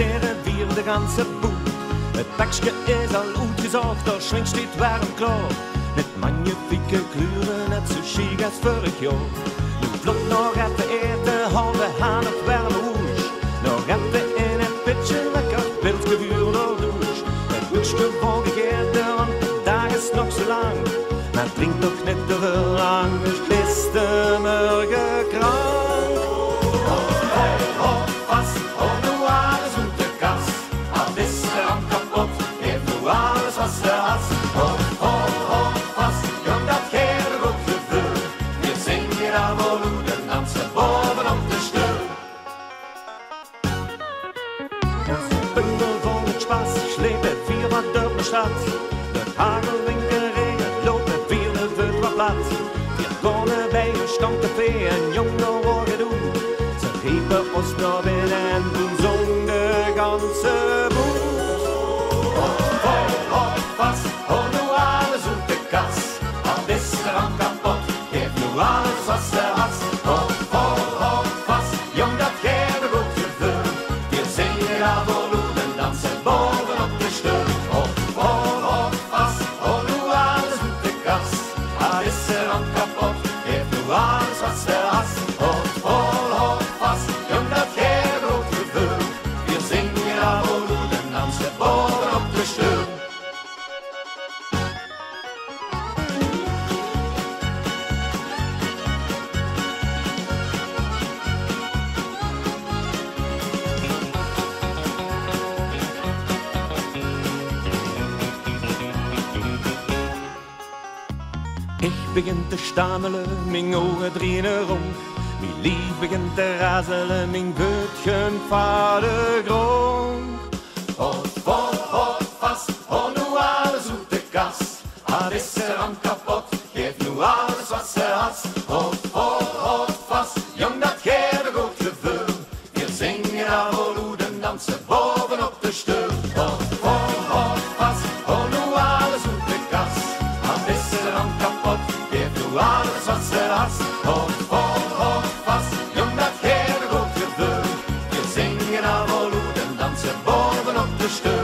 museren wir de ganze Boel. Het pakje is al uitgezocht, daar schwingt steht warm klar. Met magnifieke kleuren, net zo chic als vorig jaar. Nu vlot nog even eten, halve haan op warme rouge. Nog even in het pitje, lekker pilsgevuur door douche. Het boekje voor gegeten, want de dag is nog zo lang. Maar drink toch niet te veel lang, dus is de morgen krank. Vast, nu alles uit de kas. Al is er aan kapot, geef nu alles wat ze has. Vast, jong dat geer ook gevoel. Wir zingen al volude, dansen bovenop de stoel. Das Bündel vol met Spaß, slepen wir wat door de stad. De hagelwinkel regen, lopen wir de wild wat plat. Wir wonen bij een stamcafé en jong nou worden doen. Ze riepen ons naar binnen en toen zong de ganze boel. Vast, nu alles uit de kas. Al is er aan kapot, geef nu alles wat ze has. Vast, jong dat geer ook gevoel. Wir zingen al volude, dansen bovenop de stoel. Vast, nu alles uit de kas. Al is er aan kapot, geef nu alles wat ze has. Vast, jong dat geer ook gevoel. Wir zingen al volude, dansen bovenop de stoel. Ich begin te stamelen, mijn ogen drieën rond. Mijn lief begint te razelen, mijn buitje van de grond. Vast, nu alles uit de kas. Al is er aan kapot, geef nu alles wat ze has. Vast, jong dat geer een goed gevoel. Wir zingen al volude, dansen bovenop de stoel. Vast, nu alles uit de kas. Al is er aan kapot, geef nu alles wat ze has. Vast, jong dat geer een goed gevoel. Wir zingen al volude, dansen bovenop de stoel.